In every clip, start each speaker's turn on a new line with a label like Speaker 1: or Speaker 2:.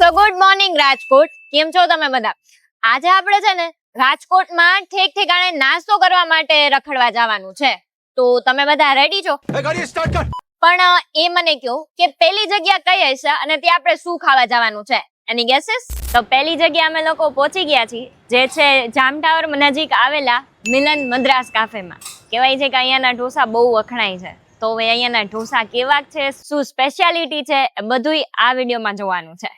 Speaker 1: સો good morning Rajkot. કેમ છો તમે બધા? આજે આપણે છે ને રાજકોટમાં ઠેક ઠેકાણે નાસ્તો કરવા માટે રખડવા જવાનું છે. તો તમે બધા રેડી છો? પણ એ મને કહો કે પહેલી જગ્યા કઈ હશે અને ત્યાં આપણે શું ખાવા જવાનું છે? એની ગેસીસ? તો પહેલી જગ્યા અમે લોકો પહોંચી ગયા છીએ, જે છે જામ ટાવર નજીક આવેલા મિલન મદ્રાસ કાફેમાં. કહેવાય છે કે અહીંયાના ઢોસા બહુ વખણાય છે. તો હવે અહીંયાના ઢોસા કેવા છે, શું સ્પેશિયાલિટી છે, એ બધુંય આ વિડીયોમાં જોવાનું છે.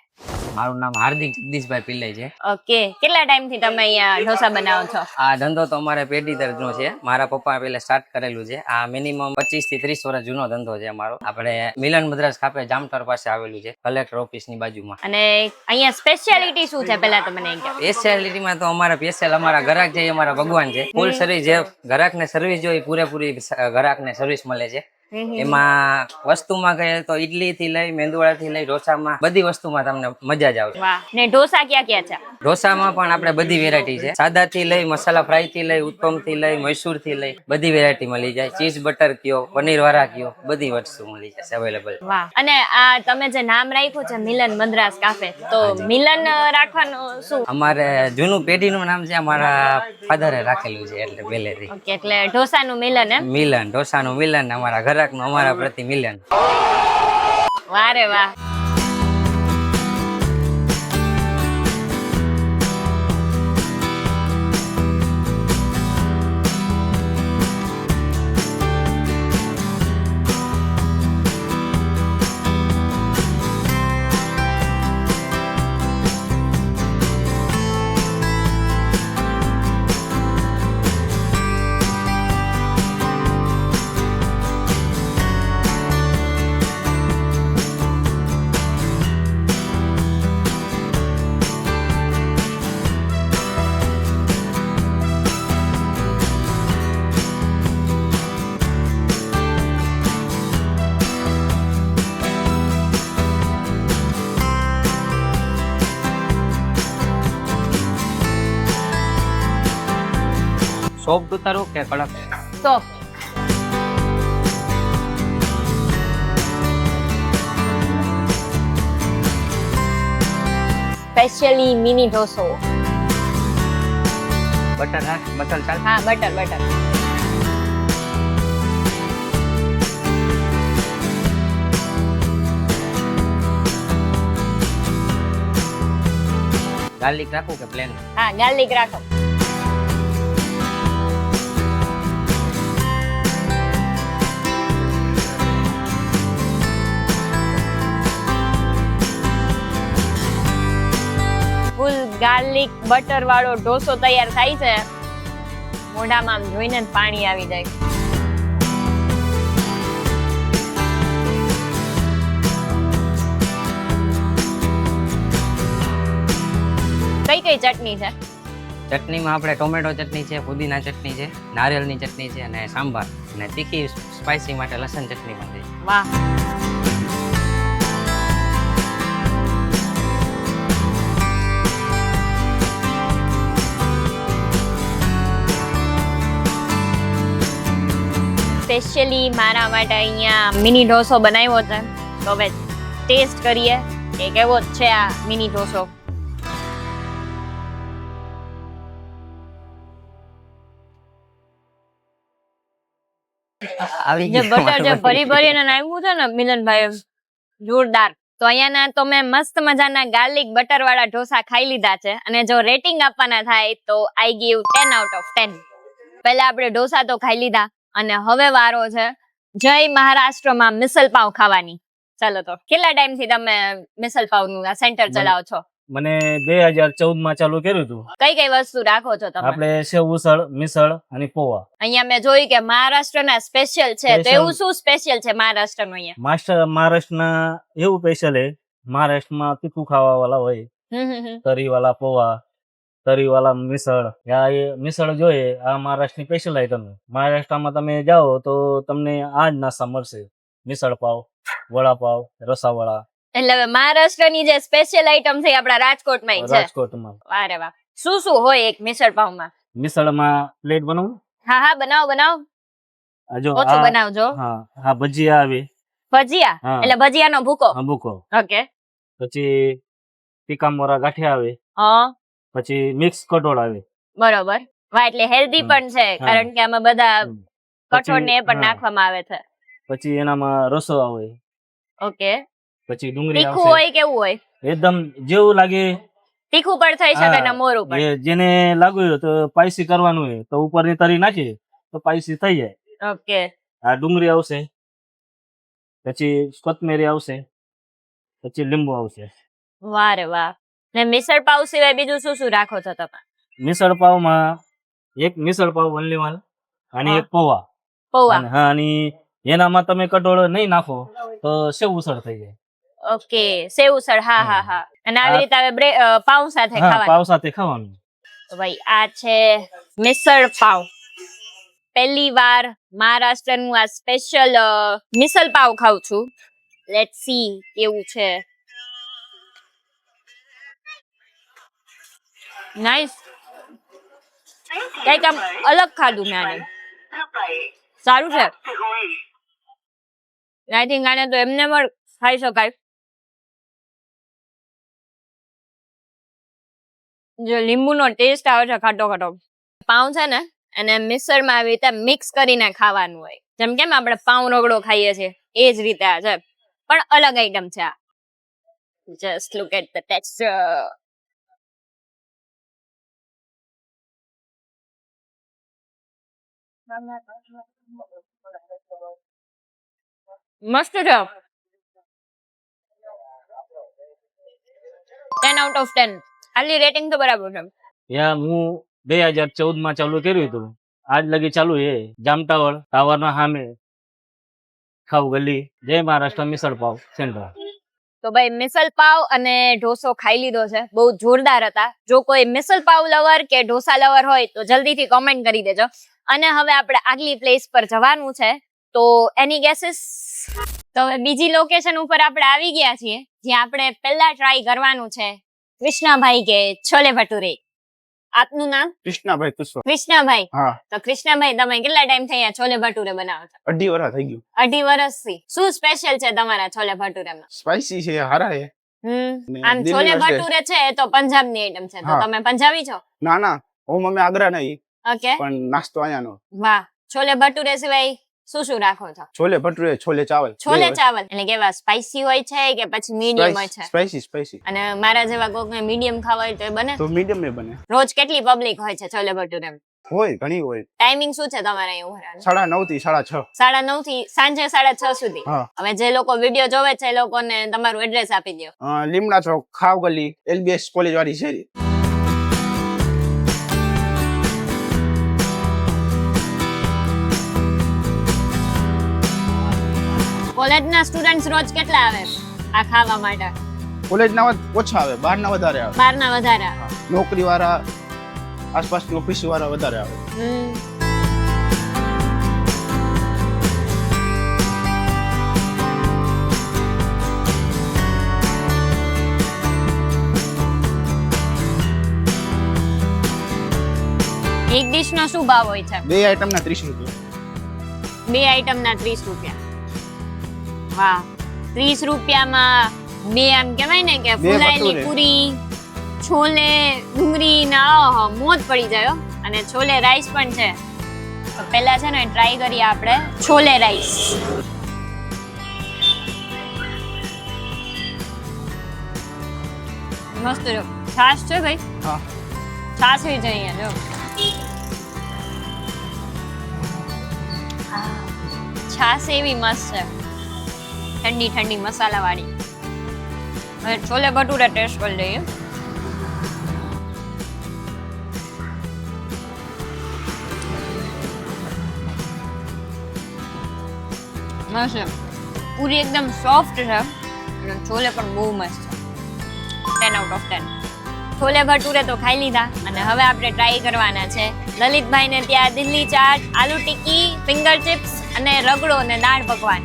Speaker 2: મારું નામ હાર્દિક જગદીશભાઈ પિલ્લાઈ છે.
Speaker 1: ઓકે, કેટલા ટાઈમથી તમે અહીંયા ઢોસા બનાવો છો?
Speaker 2: આ ધંધો તો અમારે પેઢી દરનો છે. મારા પપ્પા પહેલા સ્ટાર્ટ કરેલું છે. આ મિનિમમ 25 થી 30 વર્ષ જૂનો ધંધો છે અમારો. આપણે મિલન મદ્રાસ કાફે જામટાર પાસે આવેલું છે, કલેક્ટર ઓફિસની બાજુમાં.
Speaker 1: અને અહીંયા સ્પેશિયાલિટી શું છે પહેલા તો મને કહો.
Speaker 2: સ્પેશિયાલિટીમાં તો અમારા સ્પેશિયલ અમારા ગ્રાહક છે, અમારા ભગવાન છે. ફૂલ સર્વિસ જે ગ્રાહકને સર્વિસ જોઈએ પૂરેપૂરી ગ્રાહકને સર્વિસ મળે છે. એમાં વસ્તુમાં કહીએ તો ઈડલી થી લઈ મેંદુવડા થી લઈ ઢોસામાં બધી વસ્તુમાં તમને મજા જ આવશે.
Speaker 1: વાહ. ને ઢોસા ક્યાં ક્યાં છે?
Speaker 2: ઢોસામાં પણ આપણે બધી વેરાયટી છે. સાદા થી લઈ મસાલા ફ્રાય થી લઈ ઉત્તમ થી લઈ મૈસૂર થી લઈ બધી વેરાયટી મળી જાય. ચીઝ બટર કયો, પનીર વાળા કયો, બધી વસ્તુ મળી જશે અવેલેબલ.
Speaker 1: વાહ. અને આ તમે જે નામ રાખ્યું છે મિલન મદ્રાસ કાફે, તો મિલન રાખવાનું શું?
Speaker 2: અમારે જૂનું પેઢીનું નામ છે, અમારા ફાધરે રાખેલું છે એટલે પહેલેથી.
Speaker 1: ઓકે, એટલે ઢોસાનું મિલન એમ?
Speaker 2: મિલન, ઢોસાનું મિલન, અમારા ગ્રાહકનું અમારા પ્રતિ મિલન.
Speaker 1: વાહ રે વાહ.
Speaker 2: સોફ્ટ ઉતારો કે કડક?
Speaker 1: સોફ્ટ. સ્પેશિયલી મિની ઢોસો.
Speaker 2: બટર? હા, બટર ચાલ.
Speaker 1: હા, બટર બટર.
Speaker 2: ગાર્લિક રાખું કે પ્લેન?
Speaker 1: હા, ગાર્લિક રાખો. ફૂલ ગાર્લિક બટર વાળો ઢોસો તૈયાર થાય છે. મોઢામાં આમ જોઈને જ પાણી આવી જાય. કઈ કઈ ચટણી છે?
Speaker 2: ચટણીમાં આપણે ટોમેટો ચટણી છે, પુદીના ચટણી છે, નારિયેળની ચટણી છે અને સાંભાર, અને તીખી સ્પાઇસી માટે લસણ ચટણી પણ છે.
Speaker 1: વાહ. સ્પેશિયલી મારા માટે અહીંયા મિની ઢોસો બનાવ્યો છે. તો હવે ટેસ્ટ કરીએ કે કેવો છે આ મિની ઢોસો. જે બટર જે ભરી ભરીને નાખ્યું છે ને મિલનભાઈ, જોરદાર. તો અહીંયાના તો મેં મસ્ત મજાના ગાર્લિક બટર વાળા ઢોસા ખાઈ લીધા છે, અને જો રેટિંગ આપવાના થાય તો આઈ ગીવ 10 આઉટ ઓફ 10. પહેલા આપણે ઢોસા તો ખાઈ લીધા અને હવે વારો છે જય મહારાષ્ટ્રમાં મિસલ પાવ ખાવાની. ચાલો, તો કેટલા ટાઈમ થી તમે મિસલ પાવ નું આ સેન્ટર ચલાવો છો?
Speaker 3: મને 2014 માં ચાલુ કર્યું હતું.
Speaker 1: કઈ કઈ વસ્તુ રાખો છો તમે?
Speaker 3: આપણે સેવ ઉસળ, મિસળ અને પોવા.
Speaker 1: અહીંયા મેં જોયું કે મહારાષ્ટ્રના સ્પેશિયલ છે, તો એવું શું સ્પેશિયલ છે મહારાષ્ટ્રનું અહીંયા?
Speaker 3: મહારાષ્ટ્રના એવું સ્પેશિયલ છે, મહારાષ્ટ્રમાં તીખું ખાવા વાળા હોય, તરી વાળા પોવા, તરી વાળા મિસળ. એ મિસળ જોઈએ, આ મહારાષ્ટ્રની સ્પેશિયલ આઈટમ. મહારાષ્ટ્રમાં તમે જાઓ તો તમને આ જ નાસ્તા મળશે: મિસળ પાવ, વડાપાવ, રસાવાળા.
Speaker 1: એટલે મહારાષ્ટ્રની જે સ્પેશિયલ આઈટમ છે આપડા રાજકોટમાં છે.
Speaker 3: રાજકોટમાં.
Speaker 1: વારે વાહ. શું શું હોય એક મિસળ પાવમાં?
Speaker 3: મિસળમાં પ્લેટ બનાવું?
Speaker 1: હા હા, બનાવો બનાવો.
Speaker 3: જો
Speaker 1: ઓછું બનાવજો.
Speaker 3: હા હા, ભજીયા આવે.
Speaker 1: ભજીયા? એટલે ભજીયાનો ભૂકો?
Speaker 3: હા, ભૂકો.
Speaker 1: ઓકે.
Speaker 3: પછી તીખામોરા ગાંઠિયા આવે,
Speaker 1: હા
Speaker 3: પછી મિક્સ કઠોળ આવે.
Speaker 1: બરોબર. વાહ, એટલે હેલ્ધી પણ છે,
Speaker 3: હા.
Speaker 1: કારણ કે આમાં બધા કઠોળ ને એ પણ
Speaker 3: હા.
Speaker 1: નાખવામાં આવે છે.
Speaker 3: પછી એનામાં રસો આવે,
Speaker 1: ઓકે.
Speaker 3: પછી ડુંગળી
Speaker 1: તીખું
Speaker 3: આવશે.
Speaker 1: હોય કેવું હોય?
Speaker 3: એકદમ જેવું લાગે
Speaker 1: તીખું પણ થઈ શકે
Speaker 3: હા,
Speaker 1: ને મોરું પણ.
Speaker 3: જેને લાગ્યું હોય તો પાયસી કરવાનું હોય તો ઉપરની તરી નાખીએ તો પાયસી થઈ જાય.
Speaker 1: ઓકે.
Speaker 3: આ ડુંગળી આવશે, પછી કોથમેરી આવશે, પછી લીંબુ આવશે.
Speaker 1: વાહ રે વાહ. ને મિસળ પાવ સિવાય બીજું શું શું રાખો છો તમે?
Speaker 3: મિસળ પાવમાં એક મિસળ પાવ ઓનલી વન અને
Speaker 1: હા.
Speaker 3: એક પૌવા.
Speaker 1: પૌવા.
Speaker 3: અને હા, અને એનામાં તમે કઠોળ નહીં નાખો તો સેવ ઉસળ થઈ જાય.
Speaker 1: ઓકે, સેવ ઉસળ. હા હા હા. અને આવી રીતે હવે પાવ સાથે
Speaker 3: હા,
Speaker 1: ખાવાનું.
Speaker 3: પાવ સાથે ખાવાનું.
Speaker 1: તો ભાઈ આ છે મિસળ પાવ. પહેલી વાર મહારાષ્ટ્રનું આ સ્પેશિયલ મિસળ પાવ ખાઉં છું. લેટ્સ સી કેવું છે. નાઈસ. કઈક આમ અલગ ખાધું મેં આને. સારું છે. આઈ થિંક આને તો એમને પણ ખાઈ શકાય. જે લીંબુનો ટેસ્ટ આવે છે ખાટો ખાટો. પાઉં છે ને અને મિસળમાં આવી રીતે મિક્સ કરીને ખાવાનું હોય. જેમ કેમ આપણે પાઉં રગડો ખાઈએ છીએ એ જ રીતે આ છે, પણ અલગ આઈટમ છે આ. Just look at the texture. મસ્ત છે. 10 out of 10. આટલી રેટિંગ તો બરાબર છે.
Speaker 3: યા હું 2014 માં ચાલુ કર્યું હતું, આજ લગી ચાલુ છે. જામટાવળ ટાવરના સામે ખાવ ગલી. જય મહારાષ્ટ્ર મિસળ પાવ સેન્ટર.
Speaker 1: તો ભાઈ મિસળ પાવ અને ઢોસો ખાઈ લીધો છે, બહુ જોરદાર હતા. જો કોઈ મિસળ પાવ લવર કે ઢોસા લવર હોય તો જલ્દીથી કોમેન્ટ કરી દેજો. અને હવે આપણે આગલી પ્લેસ પર જવાનું છે, તો એની ગેસીસ. તો હવે બીજી લોકેશન ઉપર આપણે આવી ગયા છીએ, જ્યાં આપણે પહેલા ટ્રાય કરવાનું છે કૃષ્ણાભાઈ કે છોલે ભટુરે. આપનું નામ?
Speaker 4: કૃષ્ણાભાઈ કુશવા.
Speaker 1: કૃષ્ણાભાઈ.
Speaker 4: હા,
Speaker 1: તો કૃષ્ણાભાઈ, તમે કેટલા ટાઈમ થઈ આ છોલે ભટુરે બનાવો છો?
Speaker 4: 2.5 વર્ષ થઈ ગયું.
Speaker 1: 2.5 વર્ષથી. શું સ્પેશિયલ છે તમારા છોલે ભટુરેમાં?
Speaker 4: સ્પાઈસી છે, હારા છે. ને
Speaker 1: આમ
Speaker 4: દિલ્હી
Speaker 1: છોલે
Speaker 4: નો છે.
Speaker 1: ભટુરે છે એ તો પંજાબની આઈટમ છે, તો
Speaker 4: હા.
Speaker 1: તમે પંજાબી છો?
Speaker 4: ના ના, હું મમ્મી આગ્રા નહીં,
Speaker 1: ઓકે.
Speaker 4: પણ નાસ્તો અહીંયાનો.
Speaker 1: વાહ. છોલે ભટુરે સિવાય શું શું રાખો છો?
Speaker 4: છોલે ભટુરે, છોલે ચાવલ.
Speaker 1: છોલે ચાવલ એટલે કેવા સ્પાઈસી હોય છે કે પછી મીડિયમ હોય છે?
Speaker 4: Spicy spicy.
Speaker 1: અને મારા જેવા કોકને મીડિયમ ખાવા હોય તો એ બને?
Speaker 4: તો મીડિયમ એ બને.
Speaker 1: રોજ કેટલી પબ્લિક હોય છે છોલે ભટુરે?
Speaker 4: હોય, ઘણી હોય.
Speaker 1: ટાઈમિંગ શું છે તમારે અહીં ઉભરાનું?
Speaker 4: 9:30 થી 6:30.
Speaker 1: 9:30 થી સાંજે 6:30 સુધી.
Speaker 4: હા.
Speaker 1: હવે જે લોકો વિડિયો જોવે છે એ લોકોને તમારું એડ્રેસ આપી દો.
Speaker 4: લીમડા ચોક, ખાવ ગલી, LBS કોલેજ વાળી શેરી.
Speaker 1: કોલેજના સ્ટુડન્ટ્સ રોજ કેટલા આવે આ ખાવા માટે?
Speaker 4: કોલેજ ના ઓછા આવે, બહાર ના વધારે આવે.
Speaker 1: બહારના વધારે આવે.
Speaker 4: નોકરી વાળા, આસપાસની ઓફિસ વાળા વધારે આવે.
Speaker 1: એક ડિશ નો શું ભાવ હોય છે?
Speaker 4: 2 આઈટમ ના 30 રૂપિયા.
Speaker 1: 2 આઈટમ ના 30 રૂપિયા. વાહ. 30 રૂપિયામાં બે આમ કહેવાય ને કે
Speaker 4: બે
Speaker 1: ફુલાયેલી
Speaker 4: ભટુરે.
Speaker 1: પૂરી, છોલે, ડુંગળી ના મોજ પડી જાય હો. અને છોલે રાઈસ પણ છે. તો પહેલા છે ને ટ્રાય કરીએ આપણે છોલે રાઈસ. મસ્ત જો. છાશ છે ભાઈ?
Speaker 4: હા.
Speaker 1: છાશ હોય છે અહીંયા જો. છાશ એવી મસ્ત છે, ઠંડી ઠંડી મસાલા વાળી. હવે છોલે ભટુરે ટેસ્ટ કરી લઈએ. મસ્ત છે. પૂરી એકદમ સોફ્ટ છે અને છોલે પણ બહુ મસ્ત છે. 10 out of 10. છોલે ભટુરે તો ખાઈ લીધા અને હવે આપણે ટ્રાય કરવાના છે લલિતભાઈને ત્યાં દિલ્હી ચાટ, આલુ ટિક્કી, ફિંગર ચિપ્સ અને રગડો અને દાળ પકવાન.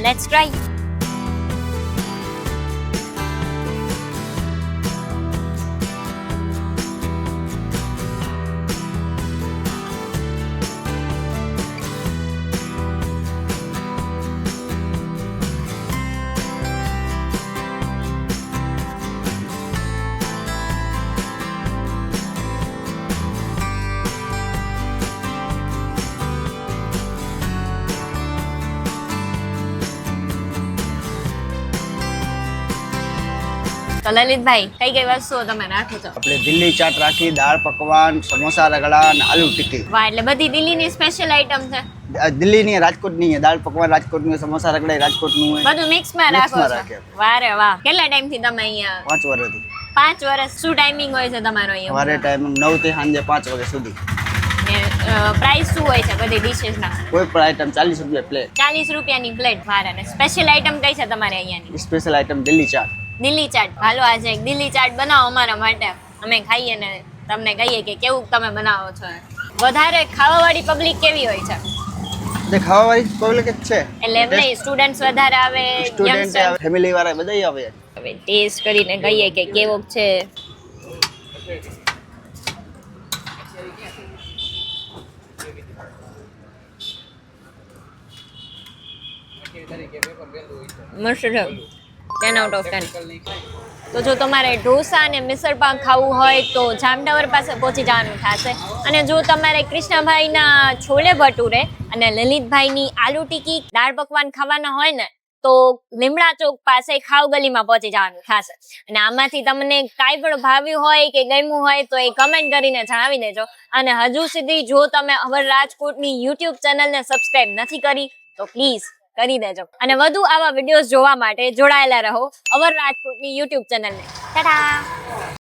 Speaker 1: Let's try. તો લલિતભાઈ કઈ કઈ વસ્તુઓ તમે રાખો છો?
Speaker 4: આપણે દિલ્હી ચાટ રાખી, દાળ પકવાન, સમોસા રગડા અને આલુ ટિક્કી.
Speaker 1: વાહ, એટલે બધી દિલ્હીની સ્પેશિયલ આઈટમ છે.
Speaker 4: દિલ્હીની રાજકોટની દાળ પકવાન રાજકોટનું, સમોસા રગડા રાજકોટનું હોય.
Speaker 1: બધું મિક્સમાં રાખો
Speaker 4: મિક્સમાં
Speaker 1: છો.
Speaker 4: રાખીએ.
Speaker 1: વાહ રે વાહ. કેટલા ટાઈમથી તમે અહીંયા?
Speaker 4: 5 વર્ષથી.
Speaker 1: 5 વર્ષ. શું ટાઈમિંગ હોય છે તમારો અહીંયા?
Speaker 4: સવારે ટાઈમ 9 થી સાંજે 5 વાગ્યા સુધી.
Speaker 1: પ્રાઇસ શું હોય છે બધી ડિશિસના?
Speaker 4: કોઈ પણ આઈટમ 40 રૂપિયા પ્લેટ.
Speaker 1: 40 રૂપિયાની પ્લેટ. વાહ. અને સ્પેશિયલ આઈટમ કઈ છે તમારે અહીંયાની?
Speaker 4: Special item Delhi chaat.
Speaker 1: દિલ્હી ચાટ. હાલો આજે એક દિલ્હી ચાટ બનાવો અમારા માટે, અમે ખાઈએ ને તમને કહીએ કે કેવું તમે બનાવો છો. વધારે ખાવાવાળી પબ્લિક કેવી હોય છે?
Speaker 4: તે ખાવાવાળી પબ્લિક જ છે.
Speaker 1: એટલે એમ નહીં, સ્ટુડન્ટ્સ વધારે આવે,
Speaker 4: સ્ટુડન્ટ આવે, ફેમિલી વાળા બધા આવે.
Speaker 1: હવે ટેસ્ટ કરીને કહીએ કે કેવો છે. મસ્ત છે. 10 out of 10. તો જો તમારે ઢોસા અને મિસળ પાવ ખાવું હોય તો જામનગર પાસે પહોંચી જવાનું થશે. અને જો તમારે કૃષ્ણભાઈના છોલે ભટુરે અને લલિતભાઈની આલુ ટિક્કી દાળ પકવાન ખાવાના હોય ને તો લીમડા ચોક પાસે ખાવ ગલીમાં પહોંચી જવાનું થશે. અને આમાંથી તમને કાંઈ પણ ભાવ્યું હોય કે ગમ્યું હોય તો એ કમેન્ટ કરીને જણાવી દેજો. અને હજુ સુધી જો તમે અવર રાજકોટની યુટ્યુબ ચેનલને સબસ્ક્રાઇબ નથી કરી તો પ્લીઝ કરી દેજો. અને વધુ આવા વિડીયોઝ જોવા માટે જોડાયેલા રહો અવર રાજકોટની યુટ્યુબ ચેનલને. ટાટા.